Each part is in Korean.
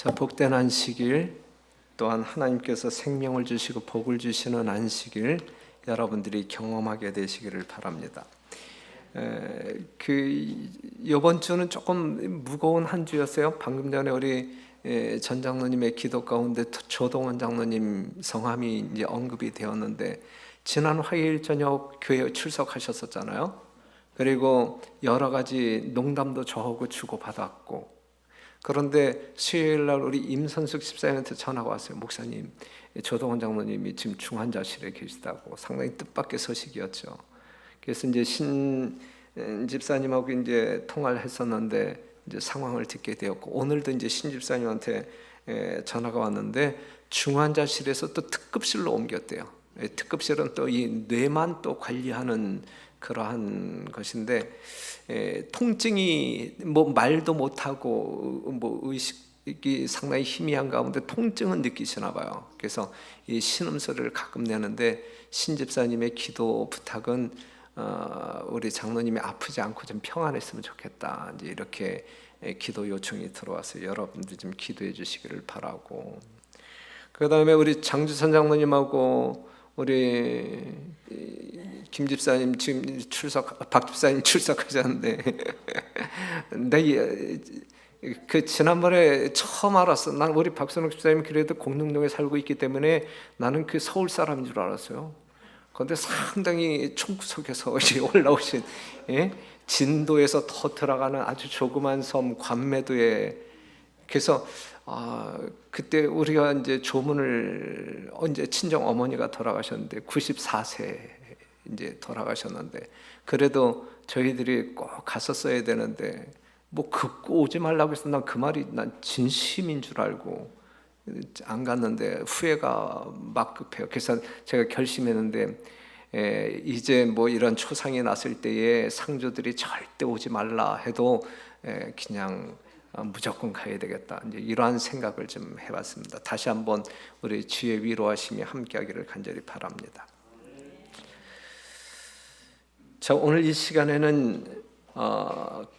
자, 복된 안식일, 또한 하나님께서 생명을 주시고 복을 주시는 안식일 여러분들이 경험하게 되시기를 바랍니다. 이번 주는 조금 무거운 한 주였어요. 방금 전에 우리 전 장로님의 기도 가운데 조동원 장로님 성함이 이제 언급이 되었는데, 지난 화요일 저녁 교회에 출석하셨었잖아요. 그리고 여러 가지 농담도 저하고 주고받았고, 그런데 수요일 날 우리 임선숙 집사님한테 전화가 왔어요. 목사님, 조동원 장로님이 지금 중환자실에 계시다고. 상당히 뜻밖의 소식이었죠. 그래서 이제 신 집사님하고 이제 통화를 했었는데 이제 상황을 듣게 되었고, 오늘도 이제 신 집사님한테 전화가 왔는데 중환자실에서 또 특급실로 옮겼대요. 특급실은 또 이 뇌만 또 관리하는 그러한 것인데, 통증이 뭐 말도 못하고 뭐 의식이 상당히 희미한 가운데 통증은 느끼시나 봐요. 그래서 이 신음소리를 가끔 내는데, 신 집사님의 기도 부탁은 우리 장로님이 아프지 않고 좀 평안했으면 좋겠다, 이제 이렇게 기도 요청이 들어왔어요. 여러분들 좀 기도해 주시기를 바라고, 그 다음에 우리 장주선 장로님하고 우리 김 집사님 지금 박 집사님 출석하셨는데 그 지난번에 처음 알았어. 난 우리 박선욱 집사님 그래도 공릉동에 살고 있기 때문에 나는 그 서울 사람인 줄 알았어요. 그런데 상당히 총구석에서 이제 올라오신, 진도에서 더 들어가는 아주 조그만 섬 관매도에, 그래서 그때 우리가 이제 조문을, 언제 친정 어머니가 돌아가셨는데 94세 이제 돌아가셨는데, 그래도 저희들이 꼭 갔었어야 되는데 뭐 긋고 오지 말라고 해서 난 그 말이 난 진심인 줄 알고 안 갔는데 후회가 막 급해요. 그래서 제가 결심했는데, 이제 뭐 이런 초상이 났을 때에 상조들이 절대 오지 말라 해도 그냥 무조건 가야 되겠다, 이제 이러한 생각을 좀 해봤습니다. 다시 한번 우리 주의 위로하심이 함께하기를 간절히 바랍니다. 자, 오늘 이 시간에는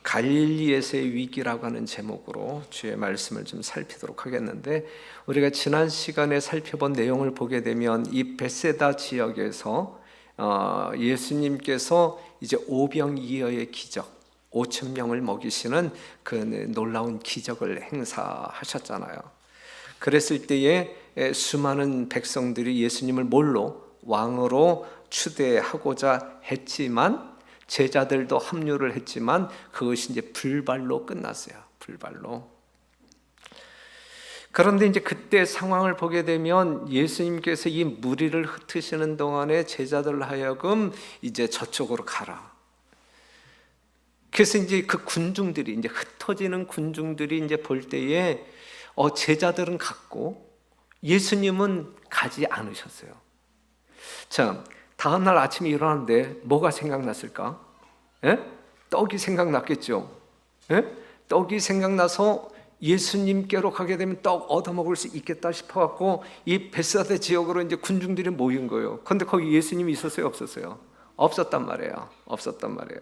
갈릴리에서의 위기라고 하는 제목으로 주의 말씀을 좀 살피도록 하겠는데, 우리가 지난 시간에 살펴본 내용을 보게 되면 이 베세다 지역에서 예수님께서 이제 오병이어의 기적, 5천 명을 먹이시는 그 놀라운 기적을 행사하셨잖아요. 그랬을 때에 수많은 백성들이 예수님을 뭘로? 왕으로 추대하고자 했지만, 제자들도 합류를 했지만 그것이 이제 불발로 끝났어요. 불발로. 그런데 이제 그때 상황을 보게 되면 예수님께서 이 무리를 흩으시는 동안에 제자들 하여금 이제 저쪽으로 가라. 그래서 이제 그 군중들이, 이제 흩어지는 군중들이 이제 볼 때에 제자들은 갔고 예수님은 가지 않으셨어요. 자, 다음 날 아침에 일어났는데 뭐가 생각났을까? 떡이 생각났겠죠. 떡이 생각나서 예수님께로 가게 되면 떡 얻어먹을 수 있겠다 싶어갖고 이 베세다 지역으로 이제 군중들이 모인 거예요. 그런데 거기 예수님이 있었어요, 없었어요? 없었단 말이에요. 없었단 말이에요.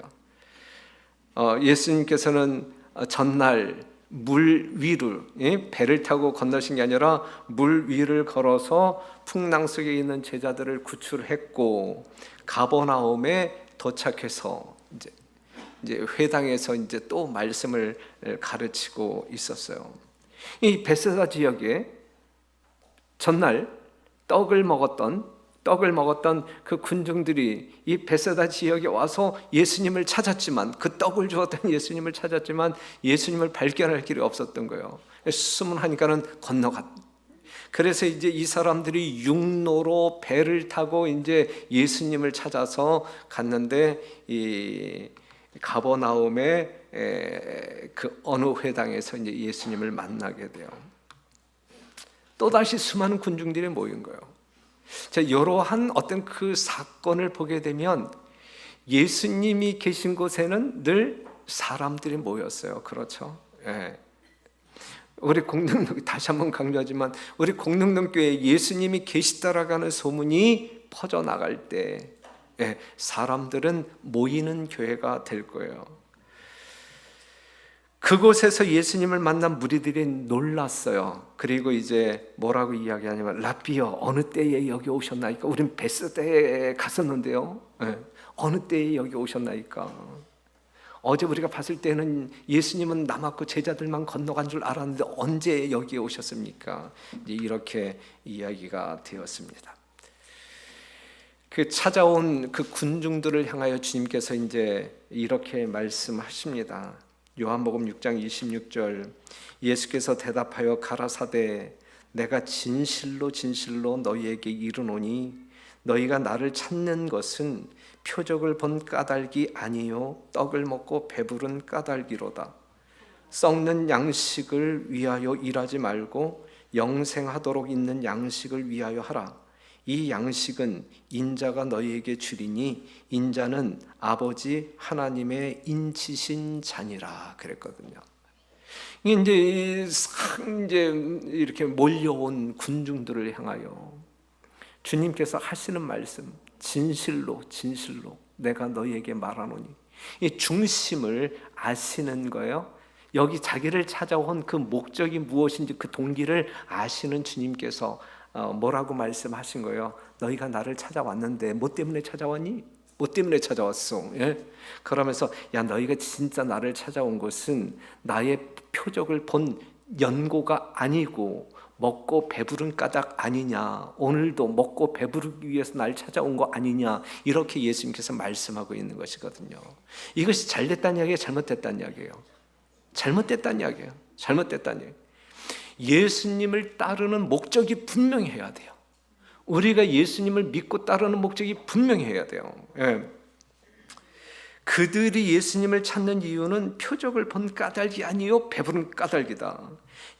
예수님께서는 전날 물 위를, 배를 타고 건너신 게 아니라 물 위를 걸어서 풍랑 속에 있는 제자들을 구출했고, 가버나움에 도착해서 이제 회당에서 이제 또 말씀을 가르치고 있었어요. 이 베세다 지역에 전날 떡을 먹었던 그 군중들이 이 베세다 지역에 와서 예수님을 찾았지만, 그 떡을 주었던 예수님을 찾았지만 예수님을 발견할 길이 없었던 거예요. 수문하니까는 건너갔. 그래서 이제 이 사람들이 육로로 배를 타고 이제 예수님을 찾아서 갔는데, 이 가버나움의 그 어느 회당에서 이제 예수님을 만나게 돼요. 또다시 수많은 군중들이 모인 거예요. 자, 이러한 어떤 그 사건을 보게 되면 예수님이 계신 곳에는 늘 사람들이 모였어요. 그렇죠? 우리 공릉동, 다시 한번 강조하지만 우리 공릉동 교회에 예수님이 계시다라고 하는 소문이 퍼져나갈 때 사람들은 모이는 교회가 될 거예요. 그곳에서 예수님을 만난 무리들이 놀랐어요. 그리고 이제 뭐라고 이야기하냐면 라비여 어느 때에 여기 오셨나이까? 우린 베스다에 갔었는데요. 네. 어느 때에 여기 오셨나이까? 어제 우리가 봤을 때는 예수님은 남았고 제자들만 건너간 줄 알았는데 언제 여기에 오셨습니까? 이제 이렇게 이야기가 되었습니다. 그 찾아온 그 군중들을 향하여 주님께서 이제 이렇게 말씀하십니다. 요한복음 6장 26절 예수께서 대답하여 가라사대 내가 진실로 진실로 너희에게 이르노니 너희가 나를 찾는 것은 표적을 본 까닭이 아니요 떡을 먹고 배부른 까닭이로다. 썩는 양식을 위하여 일하지 말고 영생하도록 있는 양식을 위하여 하라. 이 양식은 인자가 너희에게 주리니 인자는 아버지 하나님의 인치신 자니라 그랬거든요. 이제 이렇게 몰려온 군중들을 향하여 주님께서 하시는 말씀, 진실로 진실로 내가 너희에게 말하노니, 이 중심을 아시는 거예요. 여기 자기를 찾아온 그 목적이 무엇인지 그 동기를 아시는 주님께서 뭐라고 말씀하신 거예요? 너희가 나를 찾아왔는데 뭐 때문에 찾아왔니? 뭐 때문에 찾아왔어? 예? 그러면서 야 너희가 진짜 나를 찾아온 것은 나의 표적을 본 연고가 아니고 먹고 배부른 까닭 아니냐, 오늘도 먹고 배부르기 위해서 날 찾아온 거 아니냐, 이렇게 예수님께서 말씀하고 있는 것이거든요. 이것이 잘됐다는 이야기예요? 잘못됐다는 이야기예요? 잘못됐다는 이야기예요. 잘못됐다는 이야기예요. 예수님을 따르는 목적이 분명해야 돼요. 우리가 예수님을 믿고 따르는 목적이 분명해야 돼요. 예. 그들이 예수님을 찾는 이유는 표적을 본 까닭이 아니요 배부른 까닭이다.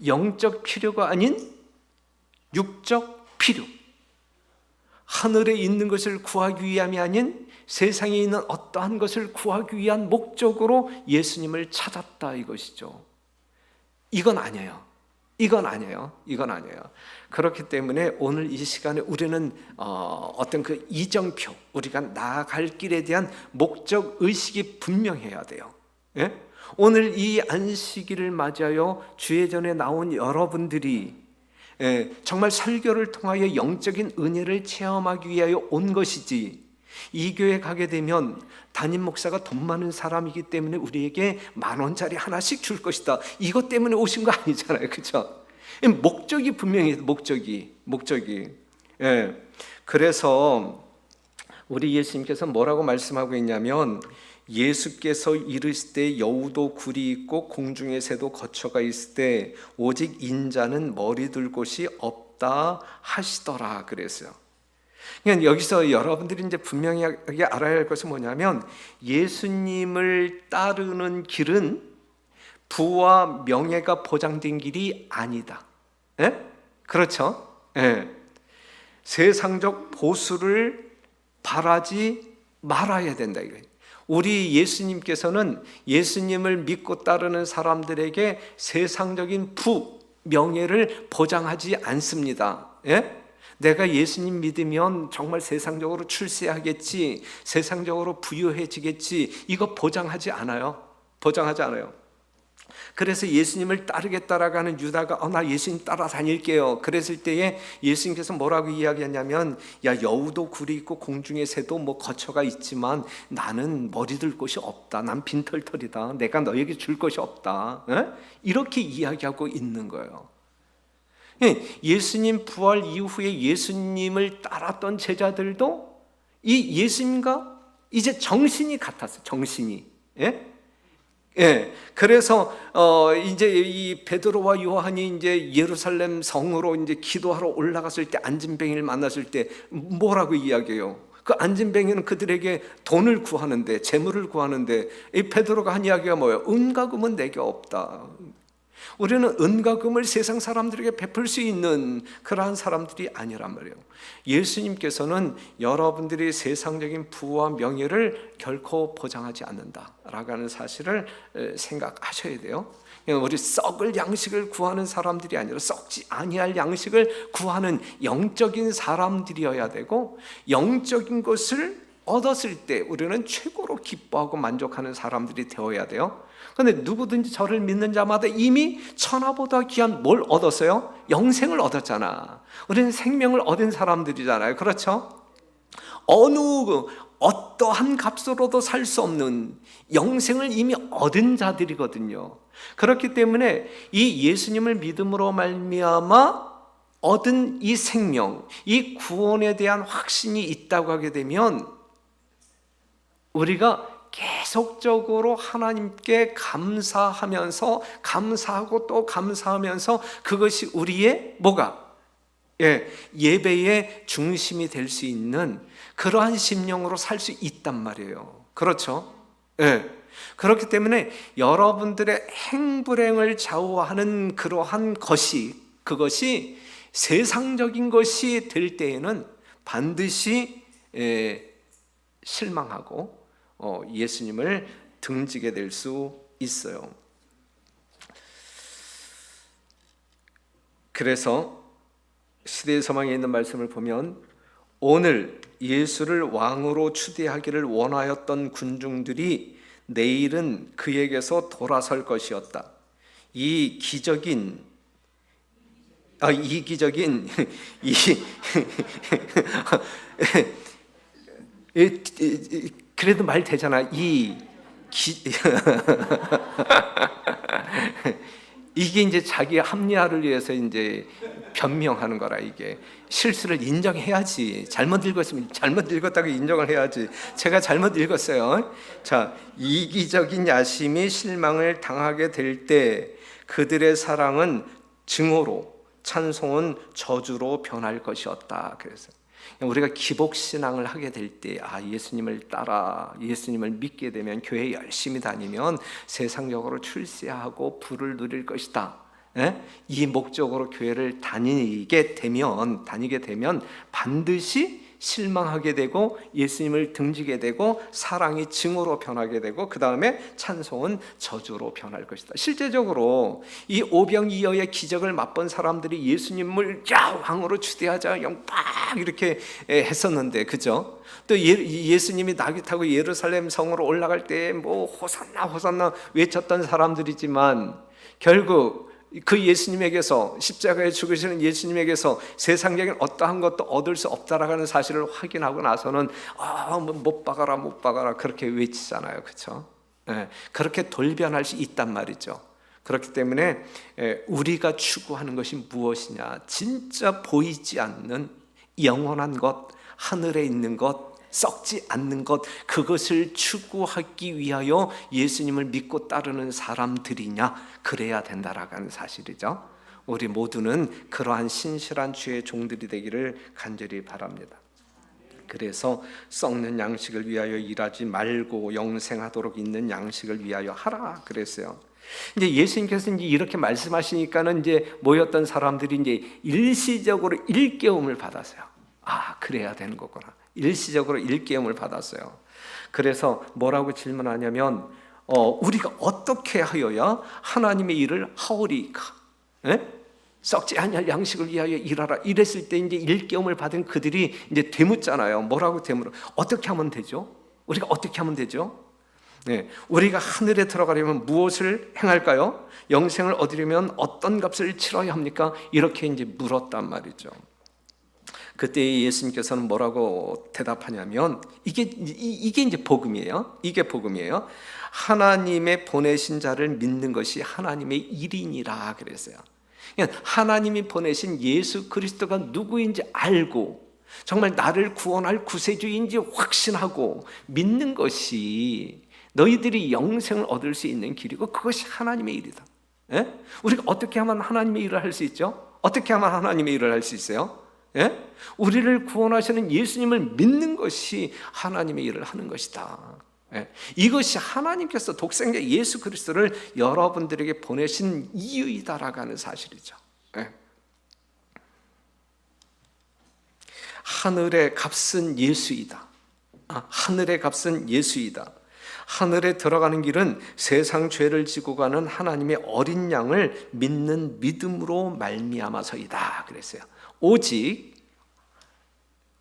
영적 필요가 아닌 육적 필요, 하늘에 있는 것을 구하기 위함이 아닌 세상에 있는 어떠한 것을 구하기 위한 목적으로 예수님을 찾았다 이것이죠. 이건 아니에요. 이건 아니에요. 이건 아니에요. 그렇기 때문에 오늘 이 시간에 우리는 어떤 그 이정표, 우리가 나아갈 길에 대한 목적 의식이 분명해야 돼요. 예? 오늘 이 안식일을 맞이하여 주예전에 나온 여러분들이 정말 설교를 통하여 영적인 은혜를 체험하기 위하여 온 것이지, 이 교회 가게 되면 담임 목사가 돈 많은 사람이기 때문에 우리에게 10,000원짜리 하나씩 줄 것이다, 이것 때문에 오신 거 아니잖아요. 그렇죠? 목적이 분명히 목적이 예. 그래서 우리 예수님께서 뭐라고 말씀하고 있냐면, 예수께서 이르실 때 여우도 굴이 있고 공중의 새도 거처가 있을 때 오직 인자는 머리 둘 곳이 없다 하시더라 그랬어요. 그러니까 여기서 여러분들이 이제 분명하게 알아야 할 것은 뭐냐면, 예수님을 따르는 길은 부와 명예가 보장된 길이 아니다. 예? 그렇죠? 예. 세상적 보수를 바라지 말아야 된다 이거예요. 우리 예수님께서는 예수님을 믿고 따르는 사람들에게 세상적인 부, 명예를 보장하지 않습니다. 예? 내가 예수님 믿으면 정말 세상적으로 출세하겠지, 세상적으로 부유해지겠지, 이거 보장하지 않아요. 보장하지 않아요. 그래서 예수님을 따르겠다라고 하는 유다가 나 예수님 따라다닐게요 그랬을 때에 예수님께서 뭐라고 이야기했냐면, 야 여우도 굴이 있고 공중의 새도 뭐 거처가 있지만 나는 머리 들 곳이 없다, 난 빈털털이다, 내가 너에게 줄 것이 없다, 이렇게 이야기하고 있는 거예요. 예수님 부활 이후에 예수님을 따랐던 제자들도 이 예수님과 이제 정신이 같았어요. 정신이. 예. 그래서 이제 이 베드로와 요한이 이제 예루살렘 성으로 이제 기도하러 올라갔을 때 안진뱅이를 만났을 때 뭐라고 이야기해요? 그 안진뱅이는 그들에게 돈을 구하는데, 재물을 구하는데, 이 베드로가 한 이야기가 뭐예요? 은과 금은 내게 없다. 우리는 은과 금을 세상 사람들에게 베풀 수 있는 그러한 사람들이 아니란 말이에요. 예수님께서는 여러분들이 세상적인 부와 명예를 결코 보장하지 않는다라고 하는 사실을 생각하셔야 돼요. 우리 썩을 양식을 구하는 사람들이 아니라 썩지 아니할 양식을 구하는 영적인 사람들이어야 되고, 영적인 것을 얻었을 때 우리는 최고로 기뻐하고 만족하는 사람들이 되어야 돼요. 그런데 누구든지 저를 믿는 자마다 이미 천하보다 귀한 뭘 얻었어요? 영생을 얻었잖아. 우리는 생명을 얻은 사람들이잖아요. 그렇죠? 어떠한 값으로도 살 수 없는 영생을 이미 얻은 자들이거든요. 그렇기 때문에 이 예수님을 믿음으로 말미암아 얻은 이 생명, 이 구원에 대한 확신이 있다고 하게 되면 우리가 계속적으로 하나님께 감사하면서 감사하고 또 감사하면서 그것이 우리의 뭐가? 예배의 중심이 될 수 있는 그러한 심령으로 살 수 있단 말이에요. 그렇죠? 그렇기 때문에 여러분들의 행불행을 좌우하는 그러한 그것이 세상적인 것이 될 때에는 반드시 실망하고 예수님을 등지게 될 수 있어요. 그래서 시대의 서망에 있는 말씀을 보면 오늘 예수를 왕으로 추대하기를 원하였던 군중들이 내일은 그에게서 돌아설 것이었다. 이기적인 그래도 말 되잖아. 이게 이제 자기 합리화를 위해서 이제 변명하는 거라. 이게 실수를 인정해야지. 잘못 읽었으면 잘못 읽었다고 인정을 해야지. 제가 잘못 읽었어요. 자, 이기적인 야심이 실망을 당하게 될 때 그들의 사랑은 증오로, 찬송은 저주로 변할 것이었다. 그래서 우리가 기복신앙을 하게 될 때 예수님을 따라 예수님을 믿게 되면 교회 열심히 다니면 세상적으로 출세하고 부를 누릴 것이다. 이 목적으로 교회를 다니게 되면 반드시 실망하게 되고 예수님을 등지게 되고 사랑이 증오로 변하게 되고 그 다음에 찬송은 저주로 변할 것이다. 실제적으로 이 오병이어의 기적을 맛본 사람들이 예수님을 왕으로 추대하자 막 이렇게 했었는데, 그죠? 또 예수님이 낙이 타고 예루살렘 성으로 올라갈 때 뭐 호산나 호산나 외쳤던 사람들이지만 결국 그 예수님에게서 십자가에 죽으시는 예수님에게서 세상적인 어떠한 것도 얻을 수 없다라는 사실을 확인하고 나서는 못 박아라 그렇게 외치잖아요. 그렇죠? 그렇게 돌변할 수 있단 말이죠. 그렇기 때문에 우리가 추구하는 것이 무엇이냐? 진짜 보이지 않는 영원한 것, 하늘에 있는 것, 썩지 않는 것, 그것을 추구하기 위하여 예수님을 믿고 따르는 사람들이냐? 그래야 된다라는 사실이죠. 우리 모두는 그러한 신실한 주의 종들이 되기를 간절히 바랍니다. 그래서 썩는 양식을 위하여 일하지 말고 영생하도록 있는 양식을 위하여 하라 그랬어요. 이제 예수님께서 이제 이렇게 말씀하시니까는 이제 모였던 사람들이 이제 일시적으로 일깨움을 받았어요. 그래야 되는 거구나. 일시적으로 일깨움을 받았어요. 그래서 뭐라고 질문하냐면 우리가 어떻게 하여야 하나님의 일을 하오리까? 썩지 않을 양식을 위하여 일하라. 이랬을 때 이제 일깨움을 받은 그들이 이제 되묻잖아요. 뭐라고 되물어? 어떻게 하면 되죠? 우리가 어떻게 하면 되죠? 우리가 하늘에 들어가려면 무엇을 행할까요? 영생을 얻으려면 어떤 값을 치러야 합니까? 이렇게 이제 물었단 말이죠. 그때 예수님께서는 뭐라고 대답하냐면 이게 이제 복음이에요. 이게 복음이에요. 하나님의 보내신 자를 믿는 것이 하나님의 일이니라 그랬어요. 그러니까 하나님이 보내신 예수 그리스도가 누구인지 알고 정말 나를 구원할 구세주인지 확신하고 믿는 것이 너희들이 영생을 얻을 수 있는 길이고 그것이 하나님의 일이다. 우리가 어떻게 하면 하나님의 일을 할 수 있죠? 어떻게 하면 하나님의 일을 할 수 있어요? 우리를 구원하시는 예수님을 믿는 것이 하나님의 일을 하는 것이다. 이것이 하나님께서 독생자 예수 그리스도를 여러분들에게 보내신 이유이다라고 하는 사실이죠. 하늘의 값은 예수이다. 하늘의 값은 예수이다. 하늘에 들어가는 길은 세상 죄를 지고 가는 하나님의 어린 양을 믿는 믿음으로 말미암아서이다 그랬어요. 오직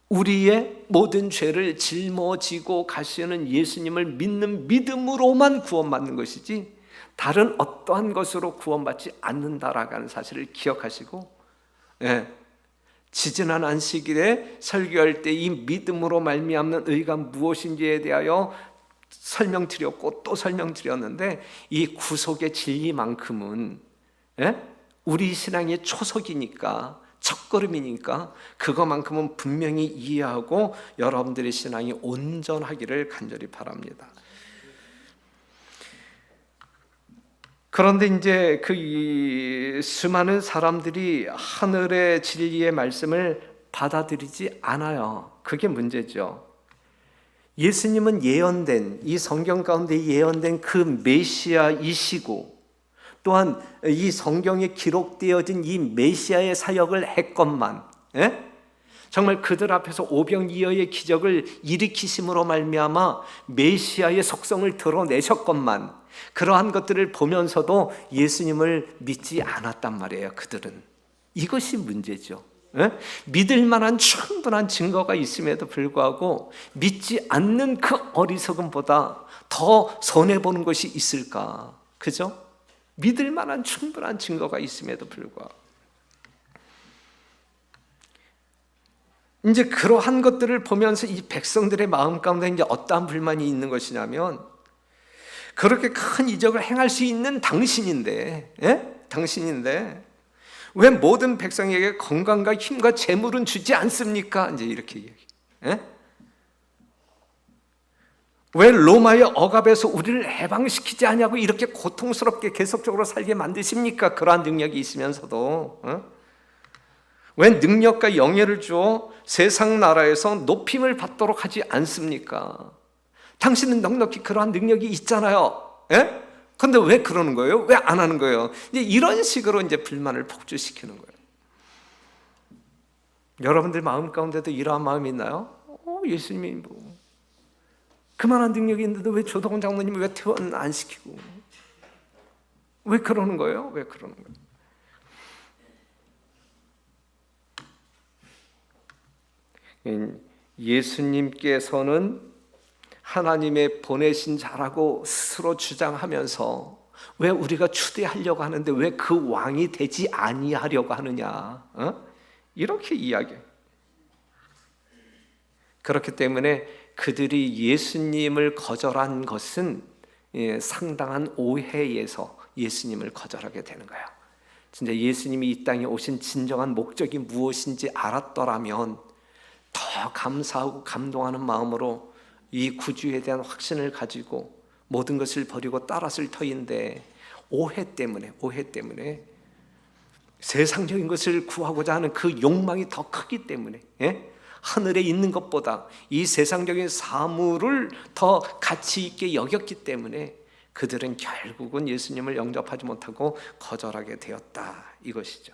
우리의 모든 죄를 짊어지고 가시는 예수님을 믿는 믿음으로만 구원받는 것이지 다른 어떠한 것으로 구원받지 않는다라는 사실을 기억하시고, 지지난 안식일에 설교할 때 이 믿음으로 말미암는 의가 무엇인지에 대하여 설명드렸고 또 설명드렸는데, 이 구속의 진리만큼은 우리 신앙의 초석이니까, 첫걸음이니까 그것만큼은 분명히 이해하고 여러분들의 신앙이 온전하기를 간절히 바랍니다. 그런데 이제 그 수많은 사람들이 하늘의 진리의 말씀을 받아들이지 않아요. 그게 문제죠. 예수님은 예언된, 이 성경 가운데 예언된 그 메시아이시고, 또한 이 성경에 기록되어진 이 메시아의 사역을 했건만, 정말 그들 앞에서 오병이어의 기적을 일으키심으로 말미암아 메시아의 속성을 드러내셨건만, 그러한 것들을 보면서도 예수님을 믿지 않았단 말이에요. 그들은. 이것이 문제죠. 믿을 만한 충분한 증거가 있음에도 불구하고 믿지 않는 그 어리석음보다 더 손해보는 것이 있을까? 그죠? 믿을 만한 충분한 증거가 있음에도 불구하고. 이제 그러한 것들을 보면서 이 백성들의 마음 가운데 이제 어떠한 불만이 있는 것이냐면, 그렇게 큰 이적을 행할 수 있는 당신인데, 당신인데 왜 모든 백성에게 건강과 힘과 재물은 주지 않습니까? 이제 이렇게 얘기. 왜 로마의 억압에서 우리를 해방시키지 않냐고 이렇게 고통스럽게 계속적으로 살게 만드십니까? 그러한 능력이 있으면서도. 왜 능력과 영예를 주어 세상 나라에서 높임을 받도록 하지 않습니까? 당신은 넉넉히 그러한 능력이 있잖아요. 그런데 왜 그러는 거예요? 왜 안 하는 거예요? 이제 이런 식으로 이제 불만을 폭주시키는 거예요. 여러분들 마음 가운데도 이러한 마음이 있나요? 예수님이 뭐 그만한 능력이 있는데도 왜 조동원 장로님이 왜 퇴원 안 시키고, 왜 그러는 거예요? 왜 그러는 거예요? 예수님께서는 하나님의 보내신 자라고 스스로 주장하면서 왜 우리가 추대하려고 하는데 왜 그 왕이 되지 아니하려고 하느냐, 이렇게 이야기해요. 그렇기 때문에 그들이 예수님을 거절한 것은 상당한 오해에서 예수님을 거절하게 되는 거예요. 진짜 예수님이 이 땅에 오신 진정한 목적이 무엇인지 알았더라면 더 감사하고 감동하는 마음으로 이 구주에 대한 확신을 가지고 모든 것을 버리고 따랐을 터인데, 오해 때문에 세상적인 것을 구하고자 하는 그 욕망이 더 크기 때문에, 하늘에 있는 것보다 이 세상적인 사물을 더 가치 있게 여겼기 때문에 그들은 결국은 예수님을 영접하지 못하고 거절하게 되었다, 이것이죠.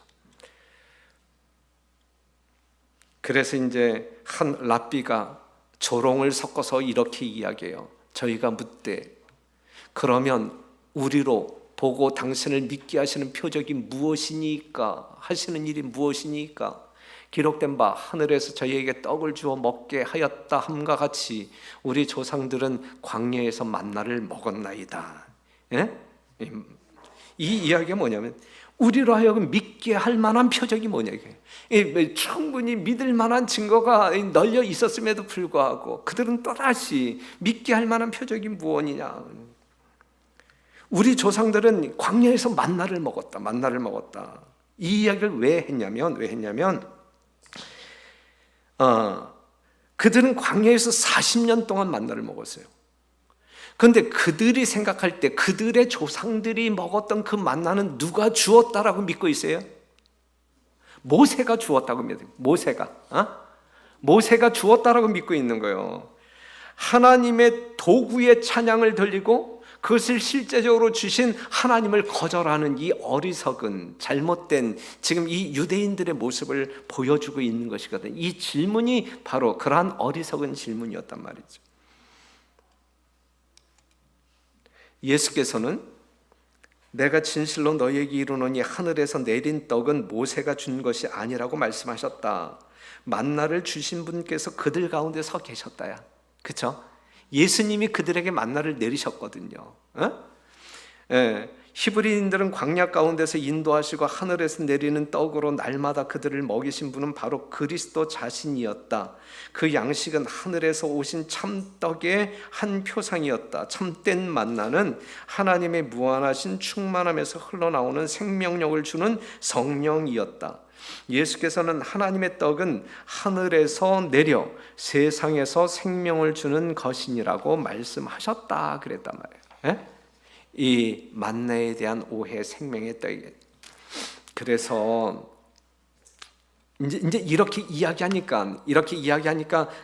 그래서 이제 한 랍비가 조롱을 섞어서 이렇게 이야기해요. 저희가 묻되 그러면 우리로 보고 당신을 믿게 하시는 표적이 무엇이니까, 하시는 일이 무엇이니까? 기록된 바 하늘에서 저희에게 떡을 주어 먹게 하였다 함과 같이 우리 조상들은 광야에서 만나를 먹었나이다. 이 이야기가 뭐냐면 우리로 하여금 믿게 할 만한 표적이 뭐냐, 이게 충분히 믿을 만한 증거가 널려 있었음에도 불구하고 그들은 또다시 믿게 할 만한 표적이 무엇이냐. 우리 조상들은 광야에서 만나를 먹었다. 이 이야기를 왜 했냐면 그들은 광야에서 40년 동안 만나를 먹었어요. 그런데 그들이 생각할 때 그들의 조상들이 먹었던 그 만나는 누가 주었다라고 믿고 있어요? 모세가 주었다고 믿어요. 모세가 주었다라고 믿고 있는 거예요. 하나님의 도구의 찬양을 돌리고 그것을 실제적으로 주신 하나님을 거절하는 이 어리석은 잘못된 지금 이 유대인들의 모습을 보여주고 있는 것이거든요. 이 질문이 바로 그러한 어리석은 질문이었단 말이죠. 예수께서는 내가 진실로 너희에게 이르노니 하늘에서 내린 떡은 모세가 준 것이 아니라고 말씀하셨다. 만나를 주신 분께서 그들 가운데 서 계셨다야. 그렇죠? 예수님이 그들에게 만나를 내리셨거든요. 예, 히브리인들은 광야 가운데서 인도하시고 하늘에서 내리는 떡으로 날마다 그들을 먹이신 분은 바로 그리스도 자신이었다. 그 양식은 하늘에서 오신 참떡의 한 표상이었다. 참된 만나는 하나님의 무한하신 충만함에서 흘러나오는 생명력을 주는 성령이었다. 예수께서는 하나님의 떡은 하늘에서 내려 세상에서 생명을 주는 것이니라고 말씀하셨다 그랬단 말이에요. 예? 이 만나에 대한 오해, 생명의 떡이. 그래서 이제 이렇게 이야기하니까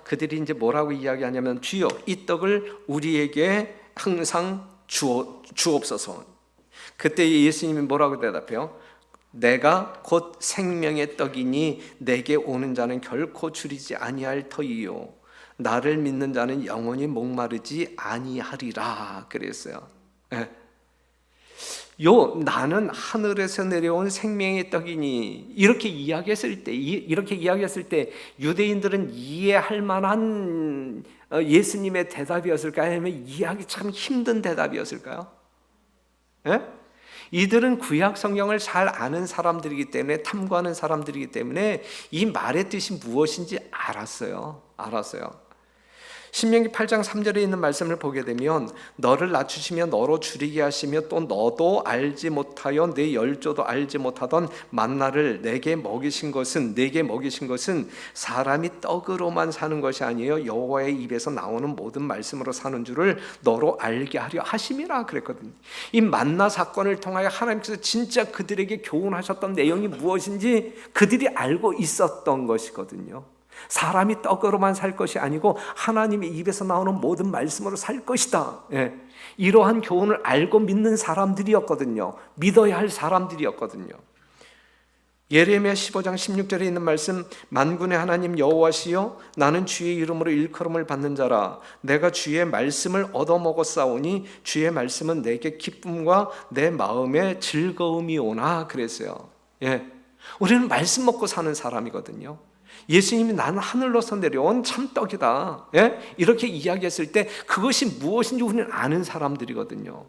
그들이 이제 뭐라고 이야기하냐면, 주여 이 떡을 우리에게 항상 주옵소서. 그때 예수님이 뭐라고 대답해요? 내가 곧 생명의 떡이니 내게 오는 자는 결코 줄이지 아니할 터이요 나를 믿는 자는 영원히 목마르지 아니하리라 그랬어요. 나는 하늘에서 내려온 생명의 떡이니 이렇게 이야기했을 때 유대인들은 이해할 만한 예수님의 대답이었을까요? 아니면 이해하기 참 힘든 대답이었을까요? 이들은 구약 성경을 잘 아는 사람들이기 때문에, 탐구하는 사람들이기 때문에 이 말의 뜻이 무엇인지 알았어요. 신명기 8장 3절에 있는 말씀을 보게 되면, 너를 낮추시며 너로 줄이게 하시며 또 너도 알지 못하여 내 열조도 알지 못하던 만나를 내게 먹이신 것은 사람이 떡으로만 사는 것이 아니에요 여호와의 입에서 나오는 모든 말씀으로 사는 줄을 너로 알게 하려 하심이라 그랬거든요. 이 만나 사건을 통하여 하나님께서 진짜 그들에게 교훈하셨던 내용이 무엇인지 그들이 알고 있었던 것이거든요. 사람이 떡으로만 살 것이 아니고 하나님의 입에서 나오는 모든 말씀으로 살 것이다. 이러한 교훈을 알고 믿는 사람들이었거든요. 믿어야 할 사람들이었거든요. 예레미야 15장 16절에 있는 말씀, 만군의 하나님 여호와시여 나는 주의 이름으로 일컬음을 받는 자라. 내가 주의 말씀을 얻어먹었사오니 주의 말씀은 내게 기쁨과 내 마음에 즐거움이 오나 그랬어요. 우리는 말씀 먹고 사는 사람이거든요. 예수님이 나는 하늘로서 내려온 참떡이다 이렇게 이야기했을 때 그것이 무엇인지 우리는 아는 사람들이거든요.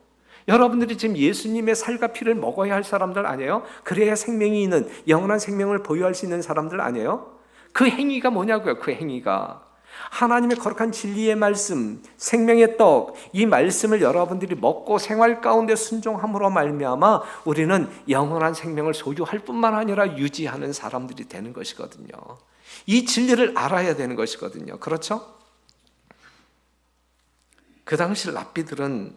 여러분들이 지금 예수님의 살과 피를 먹어야 할 사람들 아니에요? 그래야 생명이 있는, 영원한 생명을 보유할 수 있는 사람들 아니에요? 그 행위가 뭐냐고요? 그 행위가 하나님의 거룩한 진리의 말씀, 생명의 떡, 이 말씀을 여러분들이 먹고 생활 가운데 순종함으로 말미암아 우리는 영원한 생명을 소유할 뿐만 아니라 유지하는 사람들이 되는 것이거든요. 이 진리를 알아야 되는 것이거든요. 그렇죠? 그 당시 랍비들은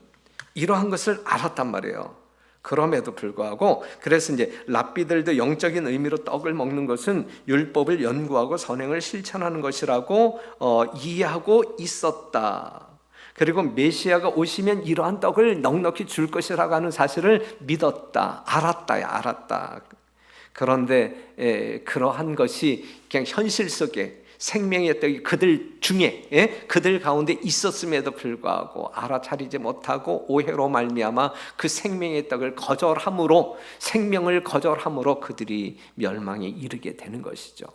이러한 것을 알았단 말이에요. 그럼에도 불구하고, 그래서 이제 랍비들도 영적인 의미로 떡을 먹는 것은 율법을 연구하고 선행을 실천하는 것이라고 이해하고 있었다. 그리고 메시아가 오시면 이러한 떡을 넉넉히 줄 것이라고 하는 사실을 믿었다. 알았다. 그런데 그러한 것이 그냥 현실 속에 생명의 떡이 그들 중에 그들 가운데 있었음에도 불구하고 알아차리지 못하고 오해로 말미암아 그 생명의 떡을 거절함으로, 생명을 거절함으로 그들이 멸망에 이르게 되는 것이죠.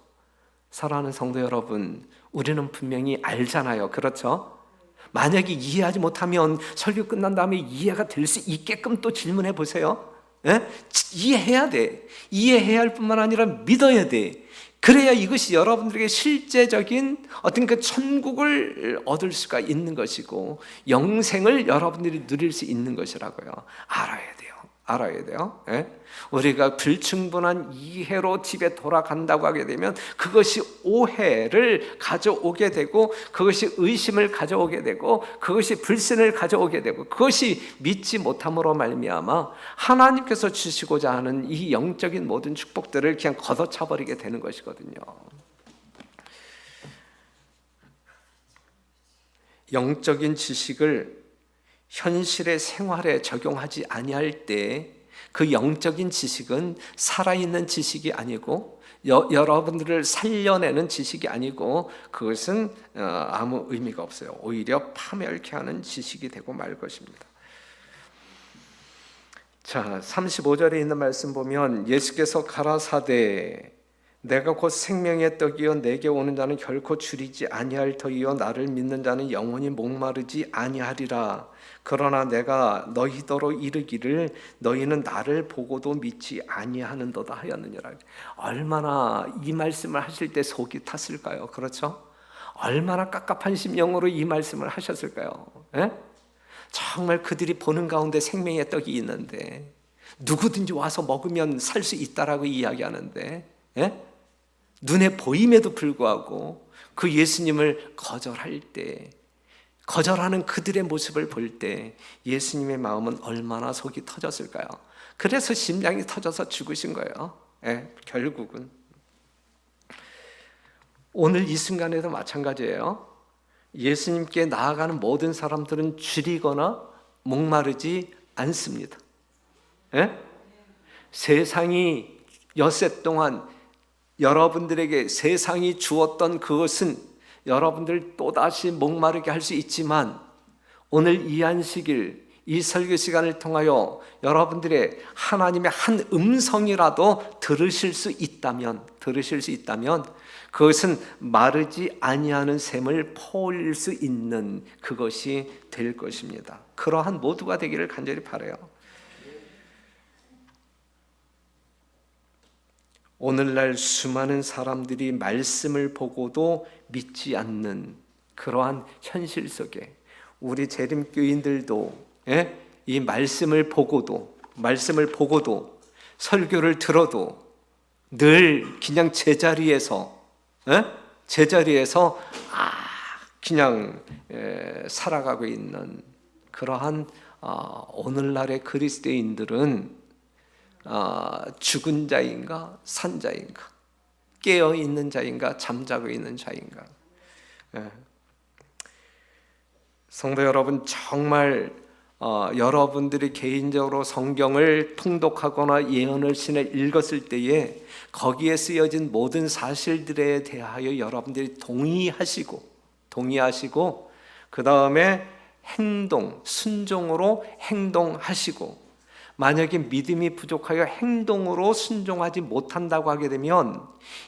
사랑하는 성도 여러분, 우리는 분명히 알잖아요. 그렇죠? 만약에 이해하지 못하면 설교 끝난 다음에 이해가 될 수 있게끔 또 질문해 보세요. 이해해야 돼. 이해해야 할 뿐만 아니라 믿어야 돼. 그래야 이것이 여러분들에게 실제적인 어떤 그 천국을 얻을 수가 있는 것이고 영생을 여러분들이 누릴 수 있는 것이라고요. 알아야 돼요. 우리가 불충분한 이해로 집에 돌아간다고 하게 되면 그것이 오해를 가져오게 되고, 그것이 의심을 가져오게 되고, 그것이 불신을 가져오게 되고, 그것이 믿지 못함으로 말미암아 하나님께서 주시고자 하는 이 영적인 모든 축복들을 그냥 걷어차버리게 되는 것이거든요. 영적인 지식을 현실의 생활에 적용하지 아니할 때 그 영적인 지식은 살아있는 지식이 아니고 여러분들을 살려내는 지식이 아니고 그것은 아무 의미가 없어요. 오히려 파멸케 하는 지식이 되고 말 것입니다. 자, 35절에 있는 말씀 보면 예수께서 가라사대 내가 곧 생명의 떡이요 내게 오는 자는 결코 줄이지 아니할 터이요 나를 믿는 자는 영원히 목마르지 아니하리라. 그러나 내가 너희더러 이르기를 너희는 나를 보고도 믿지 아니하는도다 하였느니라. 얼마나 이 말씀을 하실 때 속이 탔을까요? 그렇죠? 얼마나 깝깝한 심령으로 이 말씀을 하셨을까요? 에? 정말 그들이 보는 가운데 생명의 떡이 있는데 누구든지 와서 먹으면 살 수 있다라고 이야기하는데 에? 눈에 보임에도 불구하고 그 예수님을 거절할 때, 거절하는 그들의 모습을 볼 때 예수님의 마음은 얼마나 속이 터졌을까요? 그래서 심장이 터져서 죽으신 거예요. 결국은 오늘 이 순간에도 마찬가지예요. 예수님께 나아가는 모든 사람들은 줄이거나 목마르지 않습니다. 세상이 엿새 동안 여러분들에게 세상이 주었던 그것은 여러분들 또다시 목마르게 할 수 있지만 오늘 이 안식일 이 설교 시간을 통하여 여러분들의 하나님의 한 음성이라도 들으실 수 있다면 그것은 마르지 아니하는 샘을 퍼올릴 수 있는 그것이 될 것입니다. 그러한 모두가 되기를 간절히 바라요. 오늘날 수많은 사람들이 말씀을 보고도 믿지 않는 그러한 현실 속에 우리 재림교인들도 이 말씀을 보고도 설교를 들어도 늘 그냥 제자리에서 그냥 살아가고 있는 그러한 오늘날의 그리스도인들은 죽은 자인가 산 자인가, 깨어 있는 자인가 잠자고 있는 자인가. 성도 여러분, 정말 여러분들이 개인적으로 성경을 통독하거나 예언을 신을 읽었을 때에 거기에 쓰여진 모든 사실들에 대하여 여러분들이 동의하시고 그 다음에 순종으로 행동하시고, 만약에 믿음이 부족하여 행동으로 순종하지 못한다고 하게 되면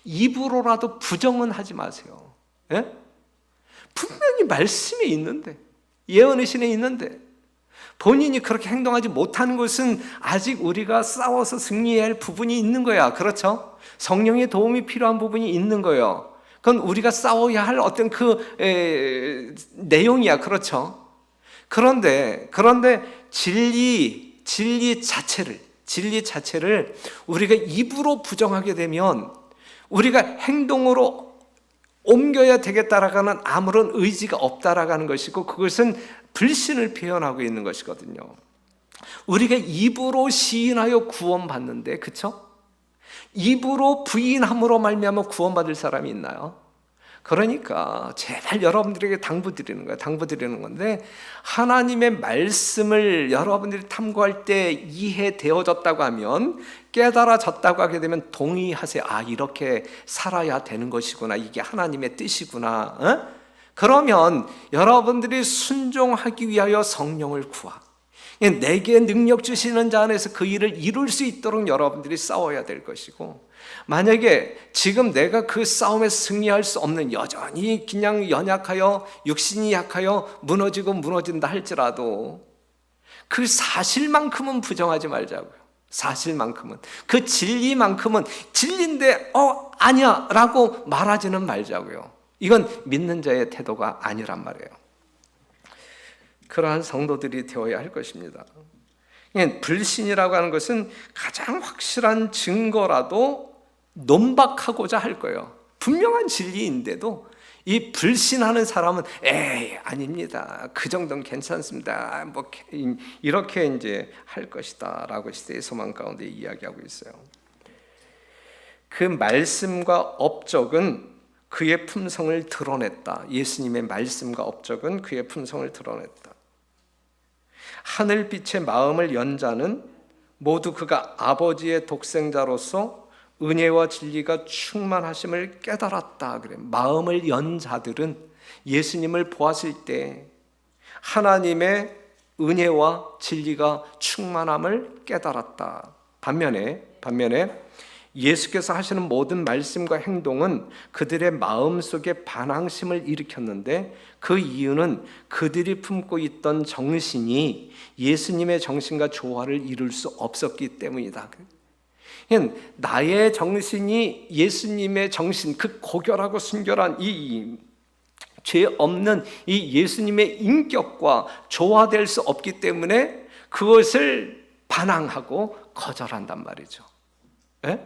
입으로라도 부정은 하지 마세요. 분명히 말씀에 있는데, 예언의 신에 있는데 본인이 그렇게 행동하지 못하는 것은 아직 우리가 싸워서 승리해야 할 부분이 있는 거야. 그렇죠? 성령의 도움이 필요한 부분이 있는 거예요. 그건 우리가 싸워야 할 어떤 내용이야. 그렇죠? 그런데 진리 자체를 우리가 입으로 부정하게 되면 우리가 행동으로 옮겨야 되겠다라는 아무런 의지가 없다라는 것이고, 그것은 불신을 표현하고 있는 것이거든요. 우리가 입으로 시인하여 구원받는데, 그렇죠? 입으로 부인함으로 말미암아 구원받을 사람이 있나요? 그러니까 제발 여러분들에게 당부드리는 건데, 하나님의 말씀을 여러분들이 탐구할 때 이해되어졌다고 하면, 깨달아졌다고 하게 되면 동의하세요. 이렇게 살아야 되는 것이구나, 이게 하나님의 뜻이구나. 그러면 여러분들이 순종하기 위하여 성령을 구하, 내게 능력 주시는 자 안에서 그 일을 이룰 수 있도록 여러분들이 싸워야 될 것이고, 만약에 지금 내가 그 싸움에 승리할 수 없는, 여전히 그냥 연약하여 육신이 약하여 무너진다 할지라도 그 사실만큼은 부정하지 말자고요. 사실만큼은, 그 진리만큼은 진리인데 아니야 라고 말하지는 말자고요. 이건 믿는 자의 태도가 아니란 말이에요. 그러한 성도들이 되어야 할 것입니다. 불신이라고 하는 것은 가장 확실한 증거라도 논박하고자 할 거예요. 분명한 진리인데도 이 불신하는 사람은 아닙니다, 그 정도는 괜찮습니다, 이렇게 이제 할 것이다 라고 시대의 소망 가운데 이야기하고 있어요. 그 말씀과 업적은 그의 품성을 드러냈다. 예수님의 말씀과 업적은 그의 품성을 드러냈다. 하늘빛의 마음을 연 자는 모두 그가 아버지의 독생자로서 은혜와 진리가 충만하심을 깨달았다. 그래. 마음을 연 자들은 예수님을 보았을 때 하나님의 은혜와 진리가 충만함을 깨달았다. 반면에 예수께서 하시는 모든 말씀과 행동은 그들의 마음속에 반항심을 일으켰는데, 그 이유는 그들이 품고 있던 정신이 예수님의 정신과 조화를 이룰 수 없었기 때문이다. 나의 정신이 예수님의 정신, 그 고결하고 순결한 이 죄 없는 이 예수님의 인격과 조화될 수 없기 때문에 그것을 반항하고 거절한단 말이죠. 예?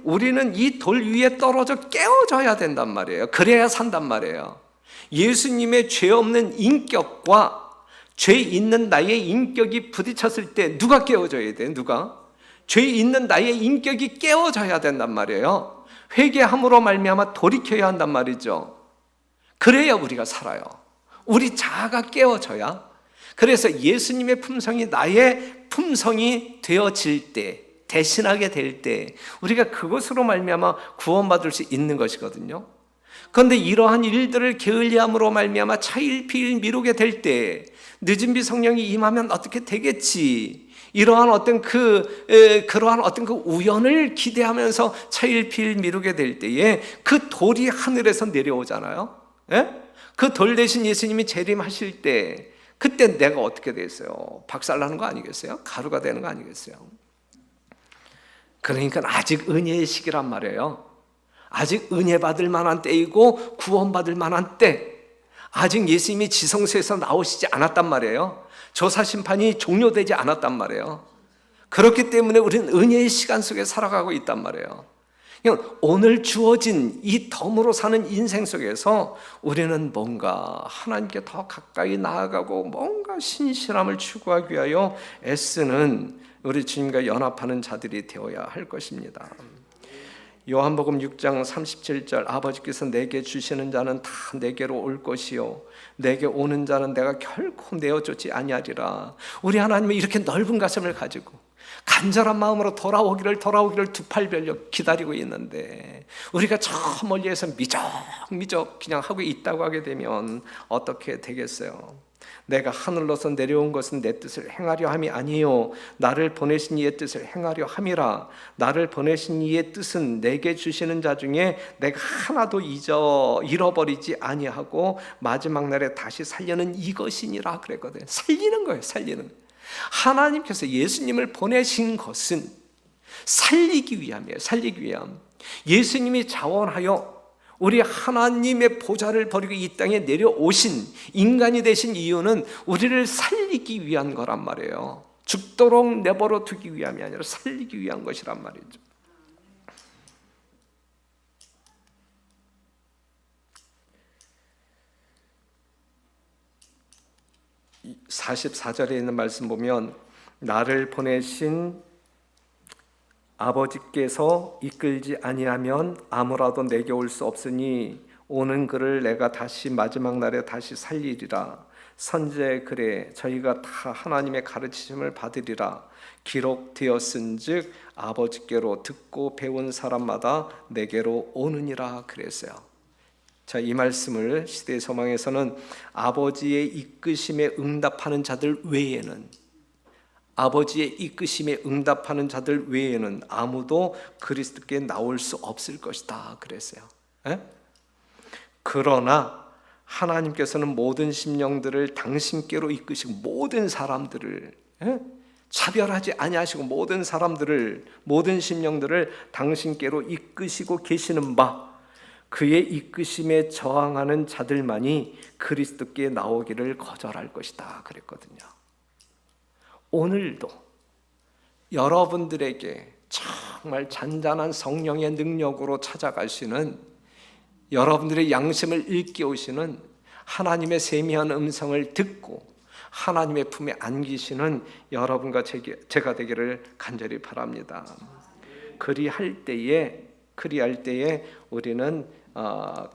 우리는 이 돌 위에 떨어져 깨어져야 된단 말이에요. 그래야 산단 말이에요. 예수님의 죄 없는 인격과 죄 있는 나의 인격이 부딪혔을 때 누가 깨어져야 돼? 누가? 죄 있는 나의 인격이 깨어져야 된단 말이에요. 회개함으로 말미암아 돌이켜야 한단 말이죠. 그래야 우리가 살아요. 우리 자아가 깨어져야. 그래서 예수님의 품성이 나의 품성이 되어질 때, 대신하게 될 때, 우리가 그것으로 말미암아 구원받을 수 있는 것이거든요. 그런데 이러한 일들을 게을리함으로 말미암아 차일피일 미루게 될 때, 늦은 비 성령이 임하면 어떻게 되겠지, 이러한 그러한 어떤 그 우연을 기대하면서 차일피일 미루게 될 때에 그 돌이 하늘에서 내려오잖아요. 예? 그 돌 대신 예수님이 재림하실 때, 그때 내가 어떻게 됐어요? 박살나는 거 아니겠어요? 가루가 되는 거 아니겠어요? 그러니까 아직 은혜의 시기란 말이에요. 아직 은혜 받을 만한 때이고 구원받을 만한 때, 아직 예수님이 지성소에서 나오시지 않았단 말이에요. 조사심판이 종료되지 않았단 말이에요. 그렇기 때문에 우리는 은혜의 시간 속에 살아가고 있단 말이에요. 오늘 주어진 이 덤으로 사는 인생 속에서 우리는 뭔가 하나님께 더 가까이 나아가고 뭔가 신실함을 추구하기 위하여 애쓰는 우리 주님과 연합하는 자들이 되어야 할 것입니다. 요한복음 6장 37절, 아버지께서 내게 주시는 자는 다 내게로 올 것이요 내게 오는 자는 내가 결코 내어쫓지 아니하리라. 우리 하나님은 이렇게 넓은 가슴을 가지고 간절한 마음으로 돌아오기를 두 팔 벌려 기다리고 있는데, 우리가 저 멀리에서 미적미적 그냥 하고 있다고 하게 되면 어떻게 되겠어요? 내가 하늘로서 내려온 것은 내 뜻을 행하려 함이 아니요 나를 보내신 이의 뜻을 행하려 함이라. 나를 보내신 이의 뜻은 내게 주시는 자 중에 내가 하나도 잃어버리지 아니하고 마지막 날에 다시 살려는 이것이니라 그랬거든. 살리는 거예요. 살리는. 하나님께서 예수님을 보내신 것은 살리기 위함이에요. 살리기 위함. 예수님이 자원하여 우리 하나님의 보좌를 버리고 이 땅에 내려오신 인간이 되신 이유는 우리를 살리기 위한 거란 말이에요. 죽도록 내버려 두기 위함이 아니라 살리기 위한 것이란 말이죠. 44절에 있는 말씀 보면, 나를 보내신 아버지께서 이끌지 아니하면 아무라도 내게 올 수 없으니 오는 그를 내가 다시 마지막 날에 다시 살리리라. 선지자의 글에 저희가 다 하나님의 가르치심을 받으리라 기록되었은즉 아버지께로 듣고 배운 사람마다 내게로 오느니라 그랬어요. 자, 이 말씀을 시대의 소망에서는 아버지의 이끄심에 응답하는 자들 외에는, 아버지의 이끄심에 응답하는 자들 외에는 아무도 그리스도께 나올 수 없을 것이다 그랬어요. 에? 그러나 하나님께서는 모든 심령들을 당신께로 이끄시고 모든 사람들을 차별하지 아니하시고 모든 사람들을, 모든 심령들을 당신께로 이끄시고 계시는 바, 그의 이끄심에 저항하는 자들만이 그리스도께 나오기를 거절할 것이다 그랬거든요. 오늘도 여러분들에게 정말 잔잔한 성령의 능력으로 찾아가시는, 여러분들의 양심을 일깨우시는 하나님의 세미한 음성을 듣고 하나님의 품에 안기시는 여러분과 제가 되기를 간절히 바랍니다. 그리할 때에 우리는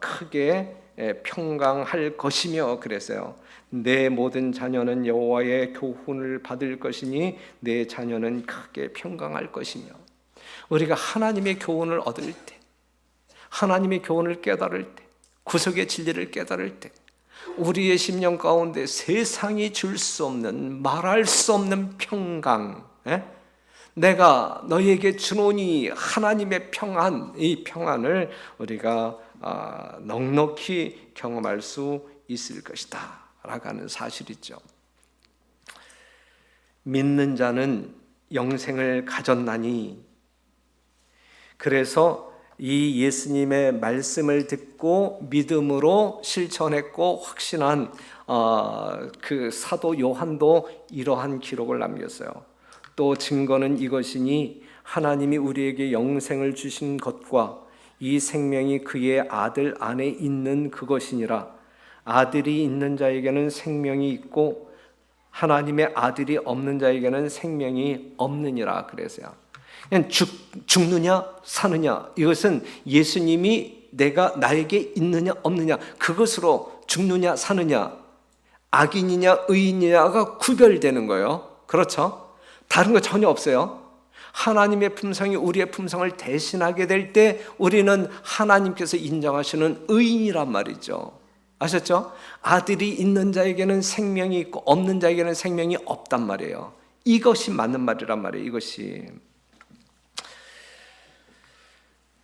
크게 평강할 것이며 그랬어요. 내 모든 자녀는 여호와의 교훈을 받을 것이니 내 자녀는 크게 평강할 것이며. 우리가 하나님의 교훈을 얻을 때, 하나님의 교훈을 깨달을 때, 구속의 진리를 깨달을 때, 우리의 심령 가운데 세상이 줄 수 없는, 말할 수 없는 평강, 내가 너희에게 주노니 하나님의 평안, 이 평안을 우리가 넉넉히 경험할 수 있을 것이다 라고 하는 사실이죠. 믿는 자는 영생을 가졌나니, 그래서 이 예수님의 말씀을 듣고 믿음으로 실천했고 확신한 그 사도 요한도 이러한 기록을 남겼어요. 또 증거는 이것이니 하나님이 우리에게 영생을 주신 것과 이 생명이 그의 아들 안에 있는 그것이니라. 아들이 있는 자에게는 생명이 있고 하나님의 아들이 없는 자에게는 생명이 없느니라. 그래서요, 그냥 죽느냐 사느냐, 이것은 예수님이 내가 나에게 있느냐 없느냐, 그것으로 죽느냐 사느냐, 악인이냐 의인이냐가 구별되는 거예요. 그렇죠? 다른 거 전혀 없어요. 하나님의 품성이 우리의 품성을 대신하게 될 때 우리는 하나님께서 인정하시는 의인이란 말이죠. 아셨죠? 아들이 있는 자에게는 생명이 있고 없는 자에게는 생명이 없단 말이에요. 이것이 맞는 말이란 말이에요. 이것이.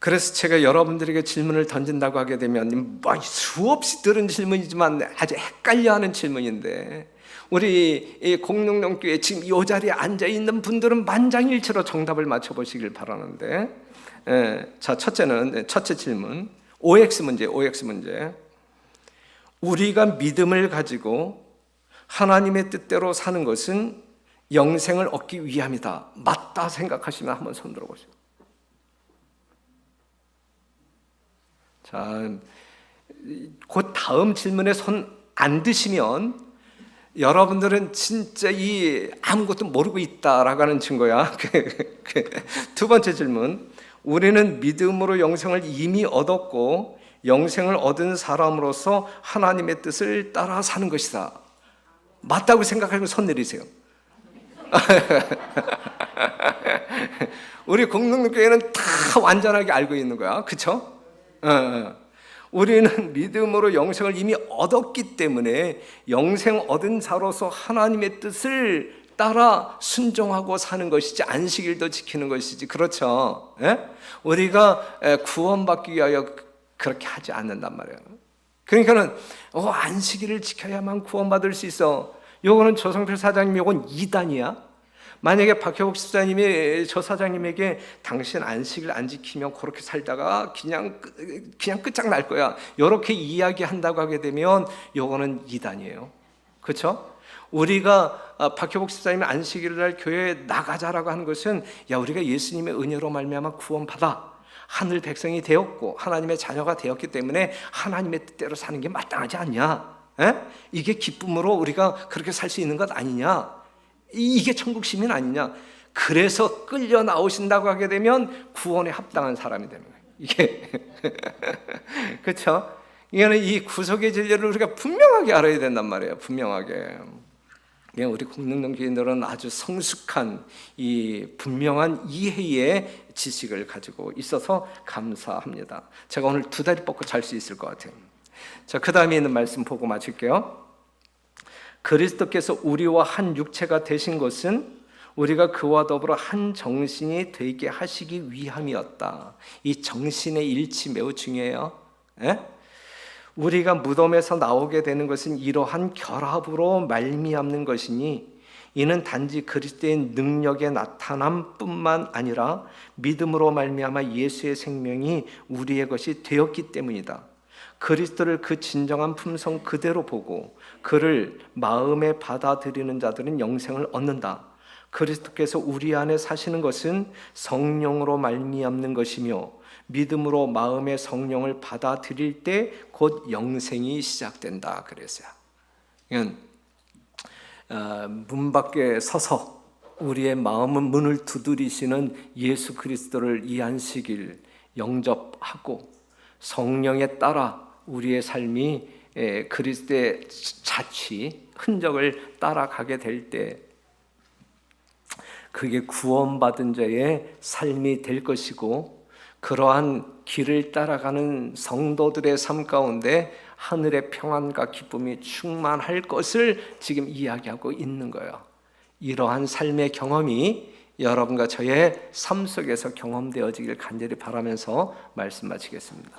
그래서 제가 여러분들에게 질문을 던진다고 하게 되면 수없이 들은 질문이지만 아주 헷갈려하는 질문인데, 우리 공릉동교회 지금 이 자리에 앉아있는 분들은 만장일치로 정답을 맞춰보시길 바라는데, 자, 첫째 질문, OX 문제. 우리가 믿음을 가지고 하나님의 뜻대로 사는 것은 영생을 얻기 위함이다, 맞다 생각하시면 한번 손 들어보세요. 자, 그 다음 질문에 손 안 드시면 여러분들은 진짜 아무것도 모르고 있다라고 하는 증거야. 두 번째 질문, 우리는 믿음으로 영생을 이미 얻었고 영생을 얻은 사람으로서 하나님의 뜻을 따라 사는 것이다, 맞다고 생각하시면 손 내리세요. 우리 공동교회는 다 완전하게 알고 있는 거야, 그렇죠? 우리는 믿음으로 영생을 이미 얻었기 때문에 영생 얻은 자로서 하나님의 뜻을 따라 순종하고 사는 것이지 안식일도 지키는 것이지, 그렇죠? 우리가 구원받기 위하여 그렇게 하지 않는단 말이에요. 그러니까는 안식일을 지켜야만 구원받을 수 있어. 요거는 조성필 사장님, 요건 이단이야. 만약에 박효국 집사님이 저 사장님에게 당신 안식일 안 지키면 그렇게 살다가 그냥 끝장날 거야, 이렇게 이야기한다고 하게 되면 요거는 이단이에요. 그렇죠? 우리가 박효국 집사님이 안식일을 날 교회에 나가자라고 하는 것은, 야, 우리가 예수님의 은혜로 말미암아 구원받아 하늘 백성이 되었고 하나님의 자녀가 되었기 때문에 하나님의 뜻대로 사는 게 마땅하지 않냐? 이게 기쁨으로 우리가 그렇게 살 수 있는 것 아니냐? 이게 천국 시민 아니냐? 그래서 끌려 나오신다고 하게 되면 구원에 합당한 사람이 되는 거예요. 이게 그렇죠? 이거는 이 구속의 진리를 우리가 분명하게 알아야 된단 말이에요. 분명하게. 우리 공릉동교인들은 아주 성숙한 이 분명한 이해의 지식을 가지고 있어서 감사합니다. 제가 오늘 두 다리 뻗고 잘 수 있을 것 같아요. 자, 그 다음에 있는 말씀 보고 마칠게요. 그리스도께서 우리와 한 육체가 되신 것은 우리가 그와 더불어 한 정신이 되게 하시기 위함이었다. 이 정신의 일치 매우 중요해요. 우리가 무덤에서 나오게 되는 것은 이러한 결합으로 말미암는 것이니, 이는 단지 그리스도의 능력의 나타남뿐만 아니라 믿음으로 말미암아 예수의 생명이 우리의 것이 되었기 때문이다. 그리스도를 그 진정한 품성 그대로 보고 그를 마음에 받아들이는 자들은 영생을 얻는다. 그리스도께서 우리 안에 사시는 것은 성령으로 말미암는 것이며 믿음으로 마음의 성령을 받아들일 때 곧 영생이 시작된다. 그래서요, 이건 문 밖에 서서 우리의 마음은 문을 두드리시는 예수 그리스도를 이 안식일 영접하고 성령에 따라 우리의 삶이 그리스도의 자취, 흔적을 따라가게 될 때 그게 구원받은 자의 삶이 될 것이고, 그러한 길을 따라가는 성도들의 삶 가운데 하늘의 평안과 기쁨이 충만할 것을 지금 이야기하고 있는 거예요. 이러한 삶의 경험이 여러분과 저의 삶 속에서 경험되어지길 간절히 바라면서 말씀 마치겠습니다.